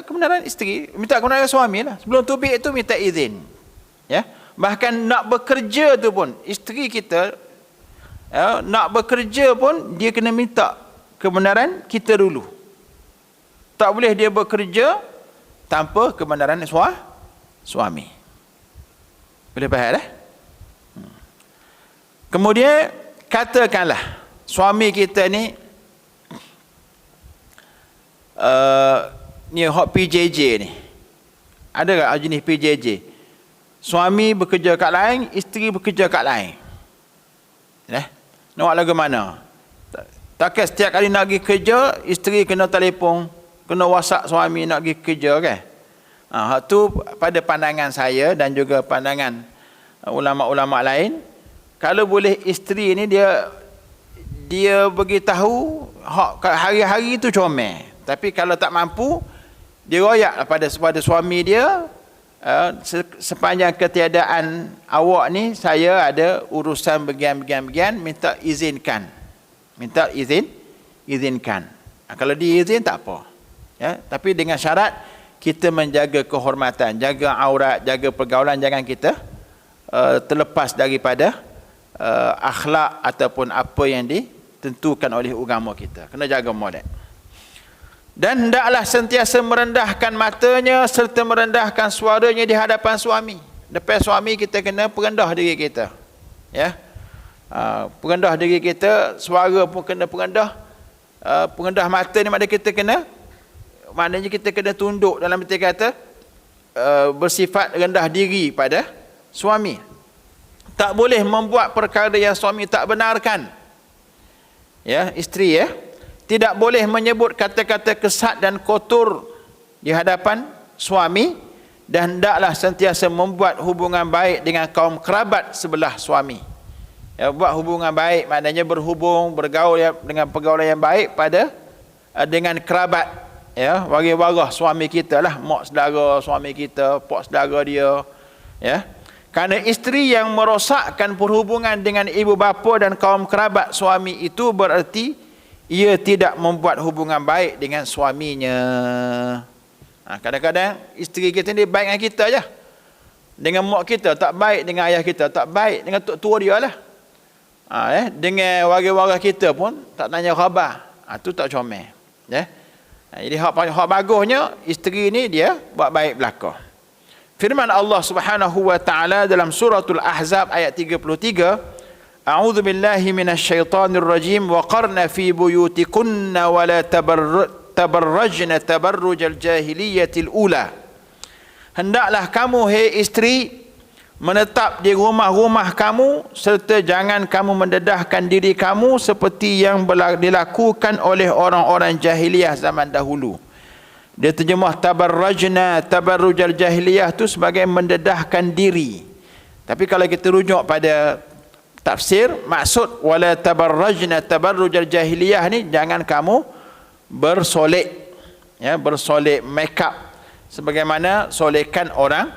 Speaker 1: kebenaran isteri, minta kebenaran suami lah. Sebelum tubik itu minta izin. Ya, bahkan nak bekerja tu pun isteri kita, ya, nak bekerja pun dia kena minta kebenaran kita dulu. Tak boleh dia bekerja tanpa kebenaran suami. Boleh faham dah? Kemudian katakanlah suami kita ni ni hot PJJ ni. Ada tak jenis PJJ? Suami bekerja kat lain, isteri bekerja kat lain. Nak lagu mana? Takkan setiap kali nak pergi kerja, isteri kena telefon, kena WhatsApp suami nak pergi kerja kan? Hak tu pada pandangan saya dan juga pandangan ulama-ulama lain, kalau boleh isteri ni dia beritahu hari-hari tu comel. Tapi kalau tak mampu, dia royak pada suami dia, sepanjang ketiadaan awak ni saya ada urusan bagian-bagian, minta izinkan. Kalau diizin tak apa. Ya, tapi dengan syarat kita menjaga kehormatan, jaga aurat, jaga pergaulan, jangan kita terlepas daripada akhlak ataupun apa yang ditentukan oleh agama kita. Kena jaga modal. Dan hendaklah sentiasa merendahkan matanya serta merendahkan suaranya di hadapan suami. Depan suami kita kena perendah diri kita. Ya. Perendah diri kita, suara pun kena perendah. Perendah mata ni maknanya kita kena tunduk, dalam arti kata bersifat rendah diri pada suami. Tak boleh membuat perkara yang suami tak benarkan. Ya, isteri ya. Tidak boleh menyebut kata-kata kesat dan kotor di hadapan suami, dan hendaklah sentiasa membuat hubungan baik dengan kaum kerabat sebelah suami. Ya, buat hubungan baik maknanya bergaul dengan pergaulan yang baik dengan kerabat, ya, waris-waris suami kita lah, mak saudara suami kita, pak saudara dia, ya. Kerana isteri yang merosakkan perhubungan dengan ibu bapa dan kaum kerabat suami itu bererti ia tidak membuat hubungan baik dengan suaminya. Kadang-kadang isteri kita ni baik dengan kita je. Dengan mak kita tak baik, dengan ayah kita tak baik, dengan tok tua dia lah. Dengan waris-waris kita pun tak tanya khabar. Tu tak comel. Jadi hak bagusnya isteri ni dia buat baik belaka. Firman Allah Subhanahu wa taala dalam suratul Ahzab ayat 33, A'udzu billahi minasyaitonir rajim wa qarna fi buyutikunna wa la tabarrajna tabarrujal jahiliyatil ula. Hendaklah kamu hai isteri menetap di rumah-rumah kamu serta jangan kamu mendedahkan diri kamu seperti yang dilakukan oleh orang-orang jahiliyah zaman dahulu. Dia terjemah tabarrajna tabarrujal jahiliyah tu sebagai mendedahkan diri. Tapi kalau kita rujuk pada tafsir, maksud wala tabarrajna tabarrujal jahiliyah ni jangan kamu bersolek, bersolek make up sebagaimana solekan orang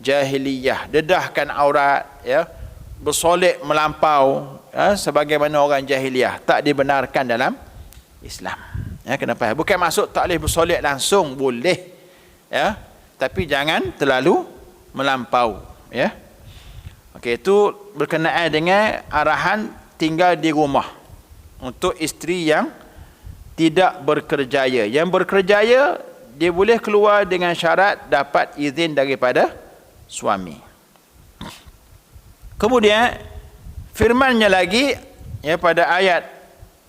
Speaker 1: jahiliyah, dedahkan aurat, bersolek melampau, sebagaimana orang jahiliyah, tak dibenarkan dalam Islam. Kenapa? Bukan maksud tak boleh bersolek langsung, boleh, tapi jangan terlalu melampau. Okey, itu berkenaan dengan arahan tinggal di rumah untuk isteri yang tidak berkerjaya. Yang berkerjaya dia boleh keluar dengan syarat dapat izin daripada suami. Kemudian firman-Nya lagi pada ayat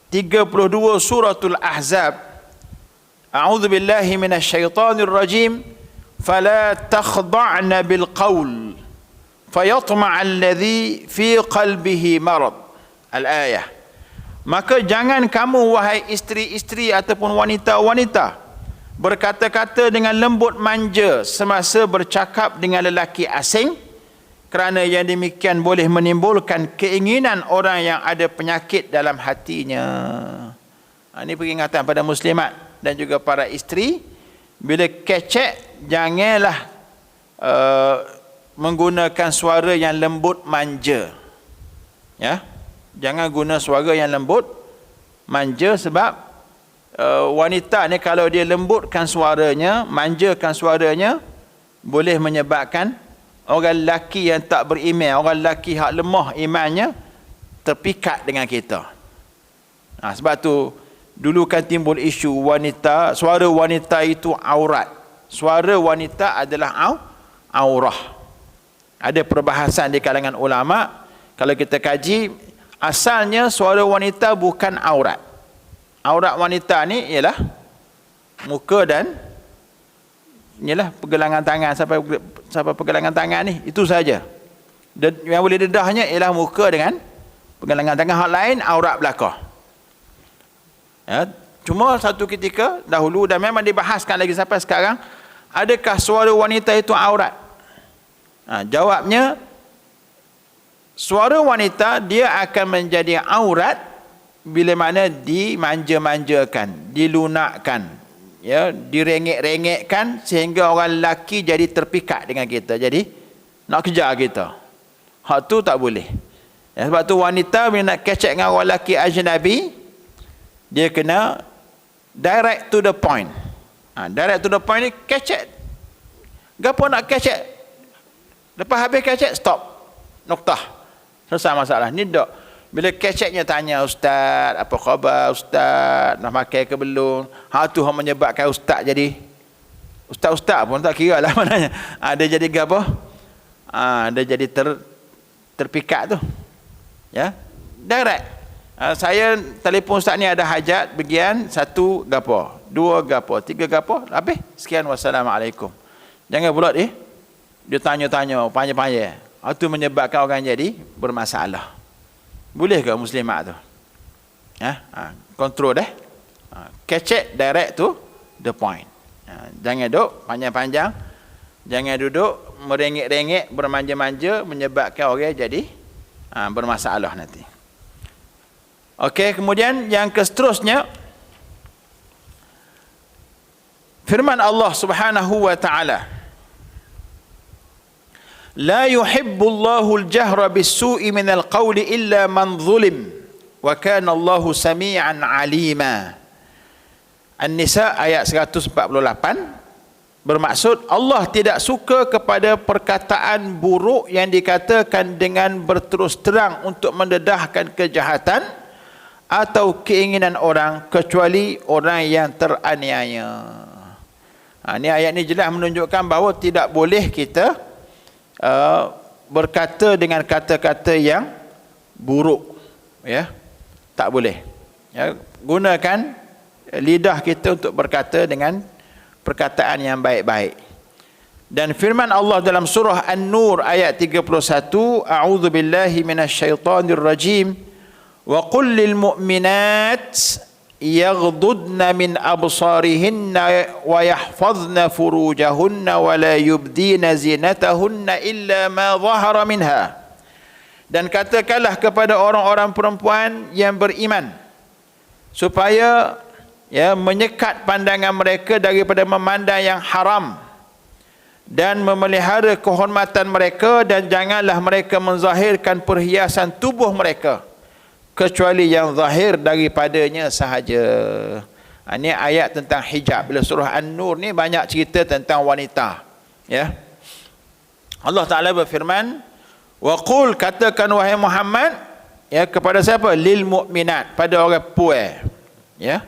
Speaker 1: 32 suratul Ahzab, A'udzu billahi minasyaitonir rajim, fala takhda'na bil qaul fayatma'al ladzi fi qalbihi marad. Al-ayah. Maka jangan kamu wahai isteri-isteri ataupun wanita-wanita berkata-kata dengan lembut manja semasa bercakap dengan lelaki asing, kerana yang demikian boleh menimbulkan keinginan orang yang ada penyakit dalam hatinya. Ini peringatan pada muslimat dan juga para isteri, bila kecek janganlah menggunakan suara yang lembut manja. Jangan guna suara yang lembut manja, sebab wanita ni kalau dia lembutkan suaranya, manjakan suaranya, boleh menyebabkan orang lelaki yang tak beriman, orang lelaki hak lemah imannya, terpikat dengan kita. Sebab tu dulu kan timbul isu wanita, suara wanita itu aurat. Suara wanita adalah aurah. Ada perbahasan di kalangan ulama. Kalau kita kaji, asalnya suara wanita bukan aurat. Aurat wanita ni ialah muka dan ialah pergelangan tangan, sampai pergelangan tangan ni, itu saja. Yang boleh dedahnya ialah muka dengan pergelangan tangan, hal lain aurat belakang. Cuma satu ketika dahulu, dan memang dibahaskan lagi sampai sekarang, adakah suara wanita itu aurat? Jawabnya, suara wanita dia akan menjadi aurat bila mana dimanja-manjakan, dilunakkan, direngek-rengekkan, sehingga orang lelaki jadi terpikat dengan kita, jadi nak kejar kita. Hak tu tak boleh. Sebab tu wanita bila nak kecek dengan orang lelaki ajnabi, dia kena direct to the point. Direct to the point ni kecek. Gapo nak kecek? Lepas habis kecek, stop. Noktah. Selesai masalah. Ni tak. Bila keceknya tanya, Ustaz, apa khabar Ustaz? Nak makan ke belum? Tu yang menyebabkan Ustaz jadi Ustaz pun tak kira lah maknanya. Dia jadi apa? Dia jadi terpikat tu. Direct. Saya telefon Ustaz ni ada hajat bagian 1 gapo, 2 gapo, 3 gapo, habis sekian, wassalamualaikum. Jangan pula dia tanya-tanya panjang-panjang. Itu menyebabkan orang jadi bermasalah. Boleh ke muslimat tu? Kontrol kecek, direct to the point. Jangan duduk panjang-panjang, jangan duduk merengek-rengek, bermanja-manja, menyebabkan orang jadi bermasalah nanti. Okey, kemudian yang seterusnya, firman Allah Subhanahu wa taala, la yuhibbullahu al-jahra bis-su'i minal qawli illa man zulim wa kana Allahu sami'an 'alima. An-Nisa ayat 148. Bermaksud Allah tidak suka kepada perkataan buruk yang dikatakan dengan berterus terang untuk mendedahkan kejahatan atau keinginan orang, kecuali orang yang teraniaya. Ini ayat ni jelas menunjukkan bahawa tidak boleh kita berkata dengan kata-kata yang buruk, ya, tak boleh. Ya, gunakan lidah kita untuk berkata dengan perkataan yang baik-baik. Dan firman Allah dalam surah An-Nur ayat 31, a'udzu billahi minasyaitonir rajim, wa qul lil mu'minat yaghdudna min absarihinna wa yahfazna furujahunna wa la yubdina zinatahunna illa ma zahara minha. Dan katakanlah kepada orang-orang perempuan yang beriman supaya menyekat pandangan mereka daripada memandang yang haram dan memelihara kehormatan mereka, dan janganlah mereka menzahirkan perhiasan tubuh mereka kecuali yang zahir daripadanya sahaja. Ini ayat tentang hijab. Bila surah An-Nur ni banyak cerita tentang wanita, ya. Allah Ta'ala berfirman, wa qul, katakan wahai Muhammad, ya, kepada siapa? Lil mu'minat, pada orang puan, ya,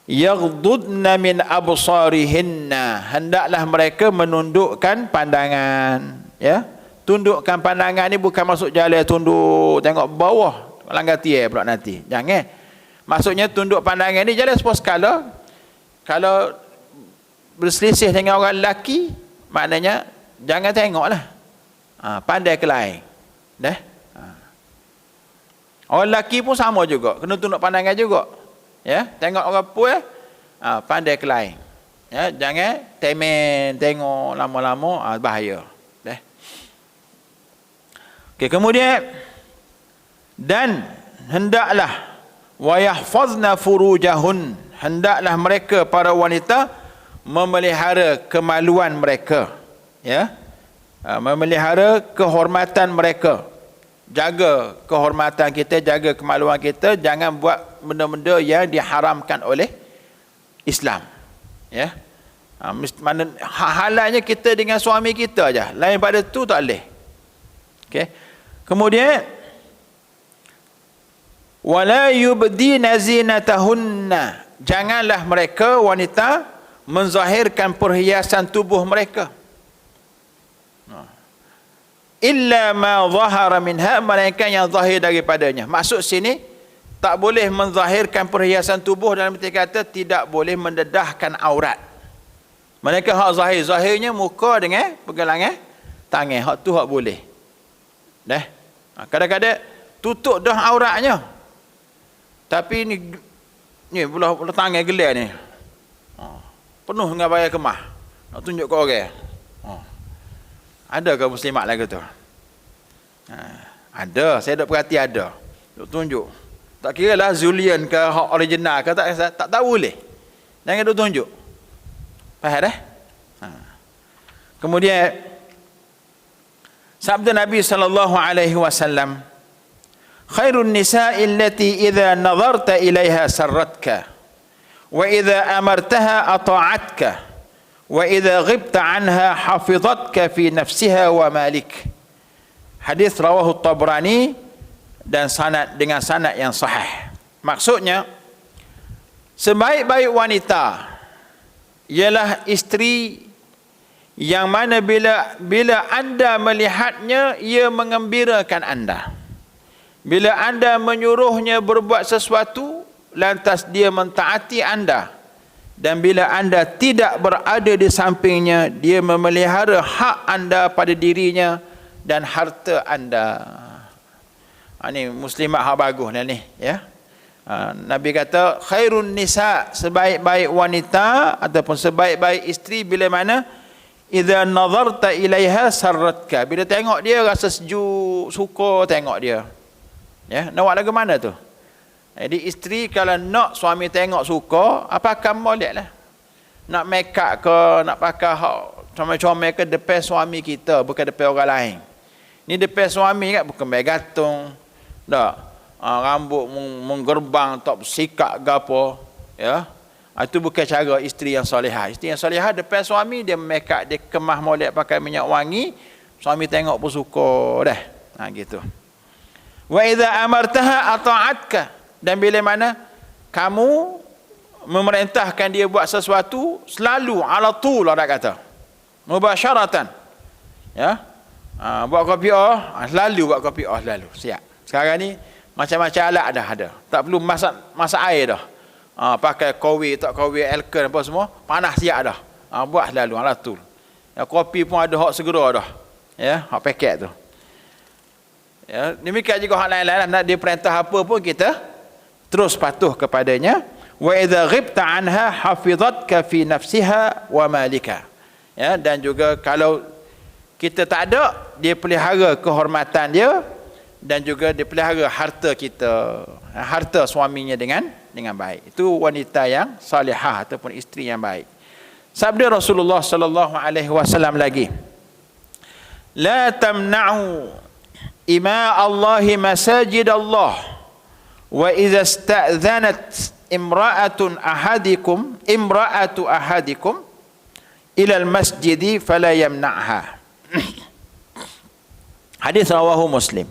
Speaker 1: yaghdudna min absarihinna, hendaklah mereka menundukkan pandangan, ya. Tundukkan pandangan ni bukan masuk jalan tunduk tengok bawah langgar tiai pula nanti, jangan. Maksudnya tunduk pandangan ni jalan sepuluh skala. Kalau berselisih dengan orang lelaki, maknanya jangan tengoklah, pandai ke lain, dah. Orang lelaki pun sama juga, kena tunduk pandangan juga, ya. Tengok orang puan, pandai ke lain, ya. Jangan temen tengok lama-lama, bahaya, dah. Okey, kemudian, dan hendaklah wa yahfazna furujahun, hendaklah mereka para wanita memelihara kemaluan mereka, ya. Memelihara kehormatan mereka, jaga kehormatan kita, jaga kemaluan kita, jangan buat benda-benda yang diharamkan oleh Islam, ya. Halalnya kita dengan suami kita aja, lain pada tu tak boleh. Okey. Kemudian wala yubdina zinatahunna, janganlah mereka wanita menzahirkan perhiasan tubuh mereka, illa ma zahara minha, melainkan yang zahir daripadanya. Maksud sini tak boleh menzahirkan perhiasan tubuh dalam arti kata tidak boleh mendedahkan aurat. Mereka hak zahirnya muka dengan pergelangan tangan, hak tu hak boleh, dah. Kadang-kadang tutup dah auratnya, tapi ni belah tangan gelar ni, penuh dengan bayar kemah, nak tunjuk ke orang. Ada ke muslimat lagu tu? Ada, saya dah perhati ada. Duk tunjuk. Tak kira lah Zulian ke hak original ke, tak tahu boleh. Jangan duk tunjuk. Faham dah? Kemudian sabda Nabi sallallahu alaihi wasallam, khairun nisa'i allati idza nazarta ilaiha sarratka wa idza amartaha ata'atka wa idza ghibta anha hafizatka fi nafsiha wa malik. Hadis rawahu Tabrani dan sanad dengan sanad yang sahih. Maksudnya, sebaik-baik wanita ialah isteri yang mana bila anda melihatnya ia mengembirakan anda. Bila anda menyuruhnya berbuat sesuatu, lantas dia mentaati anda. Dan bila anda tidak berada di sampingnya, dia memelihara hak anda pada dirinya dan harta anda. Ini muslimat hak bagus ni, ya. Nabi kata khairun nisa, sebaik-baik wanita ataupun sebaik-baik isteri bila mana idza nazarta ilaiha sarratka, bila tengok dia rasa sejuk, suka tengok dia, ya. Nak buat lagu mana tu? Jadi isteri kalau nak suami tengok suka, apakah molek lah. Nak make up ke, nak pakai hak comel-comel ke depan suami kita, bukan depan orang lain. Ni depan suami kan, bukan baik gantung, tak. Rambut menggerbang, tak sikap ke apa, ya. Itu bukan cara isteri yang solehah. Isteri yang solehah depan suami, dia make up, dia kemah molek pakai minyak wangi, suami tengok pun suka dah. Gitu. Wa idza amartaha ata'atka, dan bila mana kamu memerintahkan dia buat sesuatu, selalu ala tul orang kata. Mubasyaratan. Ya. Buat kopi selalu buat kopi selalu. Siap. Sekarang ni macam-macam alat dah ada. Tak perlu masak air dah. Pakai kowe, tak kowe, alkohol apa semua, panas siap dah. Buat selalu ala tul. Ya, kopi pun ada hak segera dah. Ya, hak paket tu. Ya, demikian juga hak lain-lain, nak dia perintah apa pun kita terus patuh kepadanya. Wa idza ghibta anha hafizatka fi nafsiha wa malika. Ya, dan juga kalau kita tak ada, dia pelihara kehormatan dia, dan juga dia pelihara harta kita, harta suaminya dengan baik. Itu wanita yang salihah ataupun isteri yang baik. Sabda Rasulullah sallallahu alaihi wasallam lagi, la tamna'u ima Allahi masajid Allah, wa idza ista'dhanat imra'atu ahadikum ila al-masjidi fala yamna'ha. Hadis rawahu Muslim.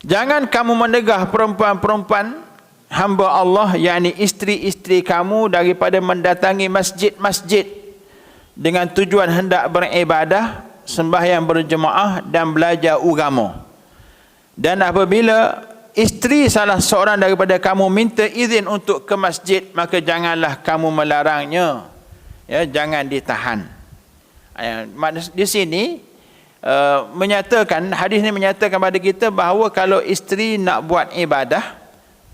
Speaker 1: Jangan kamu menegah perempuan-perempuan hamba Allah, yakni isteri-isteri kamu, daripada mendatangi masjid-masjid dengan tujuan hendak beribadah, sembahyang berjemaah dan belajar agama. Dan apabila isteri salah seorang daripada kamu minta izin untuk ke masjid, maka janganlah kamu melarangnya. Ya, jangan ditahan. Di sini menyatakan, hadis ini menyatakan kepada kita bahawa kalau isteri nak buat ibadah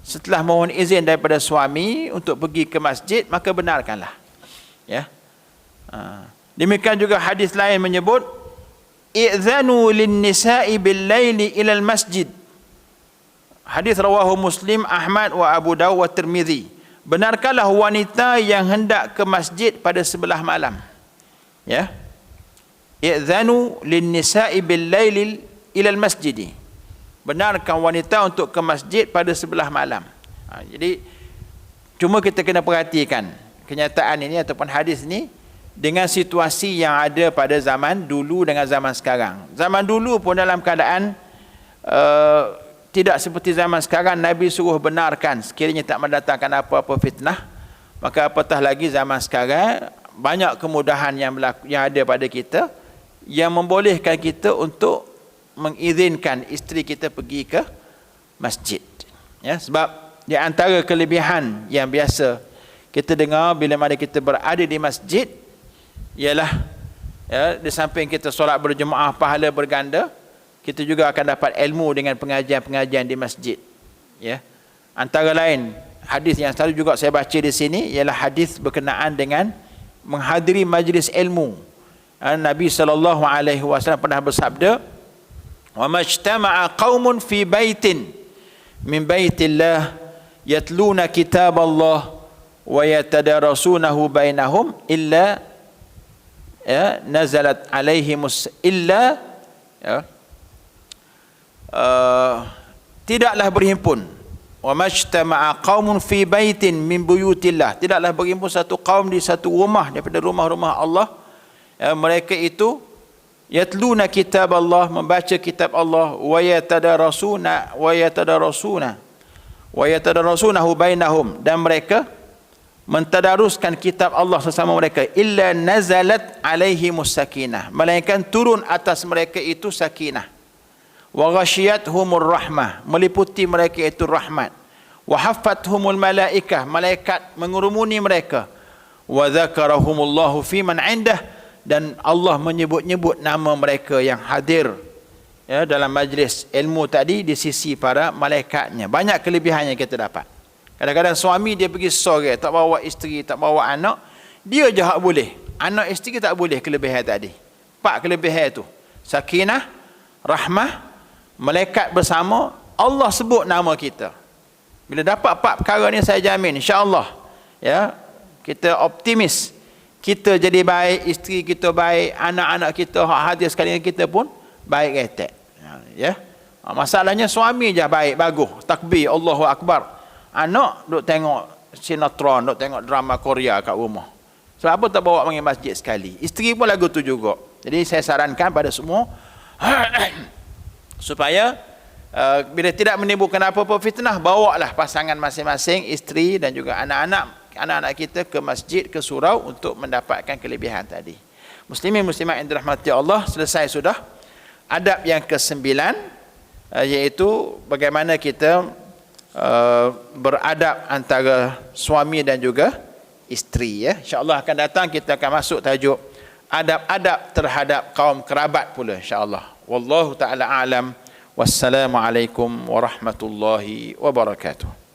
Speaker 1: setelah mohon izin daripada suami untuk pergi ke masjid, maka benarkanlah. Ya. Demikian juga hadis lain menyebut, i'zanu lin-nisa'i bil-laili ila al-masjid. Hadis rawahu Muslim, Ahmad wa Abu Dawud wa Tirmizi. Benarkanlah wanita yang hendak ke masjid pada sebelah malam. Ya. I'zanu lin-nisa'i bil-laili ila al-masjid. Benarkan wanita untuk ke masjid pada sebelah malam. Jadi cuma kita kena perhatikan kenyataan ini ataupun hadis ini dengan situasi yang ada pada zaman dulu dengan zaman sekarang. Zaman dulu pun dalam keadaan tidak seperti zaman sekarang, Nabi suruh benarkan sekiranya tak mendatangkan apa-apa fitnah. Maka apatah lagi zaman sekarang, banyak kemudahan yang ada pada kita yang membolehkan kita untuk mengizinkan isteri kita pergi ke masjid. Ya, sebab di antara kelebihan yang biasa kita dengar bila mana kita berada di masjid ialah, ya, di samping kita solat berjemaah pahala berganda, kita juga akan dapat ilmu dengan pengajian-pengajian di masjid. Ya. Antara lain hadis yang selalu juga saya baca di sini ialah hadis berkenaan dengan menghadiri majlis ilmu. Nabi SAW pernah bersabda, wa majtama'a qaumun fi baitin min baitillah yatluna kitab Allah wa yatadarasunahu bainahum illa nazalat alaihimus illa tidaklah berhimpun, wa majtama'a qaumun fi baitin min buyutillah, tidaklah berhimpun satu kaum di satu rumah daripada rumah-rumah Allah, mereka itu yatluna kitab Allah, membaca kitab Allah, wa yatadarasunahu bainahum, dan mereka mentadaruskan kitab Allah sesama mereka, illa nazalat alaihimus sakinah, melainkan turun atas mereka itu sakinah, wa ghashiyatuhumur rahmah, meliputi mereka itu rahmat, wa haffathumul malaikah, malaikat mengurumuni mereka, wa dzakarahumullahu fi man indah, dan Allah menyebut-nyebut nama mereka yang hadir, ya, dalam majlis ilmu tadi di sisi para malaikatnya. Banyak kelebihan yang kita dapat. Kadang-kadang suami dia pergi sore, tak bawa isteri, tak bawa anak, dia je hak boleh, anak isteri tak boleh. Kelebihan tadi 4 kelebihan tu, sakinah, rahmah, malaikat bersama, Allah sebut nama kita. Bila dapat 4 perkara ni, saya jamin insya-Allah, ya, kita optimis, kita jadi baik, isteri kita baik, anak-anak kita hak hadir sekali kita pun baik retak. Ya. Masalahnya suami je baik bagus, takbir, Allahu akbar. Anak duk tengok sinetron, duk tengok drama Korea kat rumah. Sebab apa tak bawa pergi masjid sekali? Isteri pun lagu tu juga. Jadi saya sarankan pada semua supaya bila tidak menimbulkan apa-apa fitnah, bawalah pasangan masing-masing, isteri dan juga anak-anak kita ke masjid, ke surau untuk mendapatkan kelebihan tadi. Muslimin muslimat yang dirahmati Allah, selesai sudah adab yang ke-9, iaitu bagaimana kita beradab antara suami dan juga isteri, ya. InsyaAllah akan datang kita akan masuk tajuk adab-adab terhadap kaum kerabat pula, insyaAllah. Wallahu ta'ala a'lam. Wassalamualaikum warahmatullahi wabarakatuh.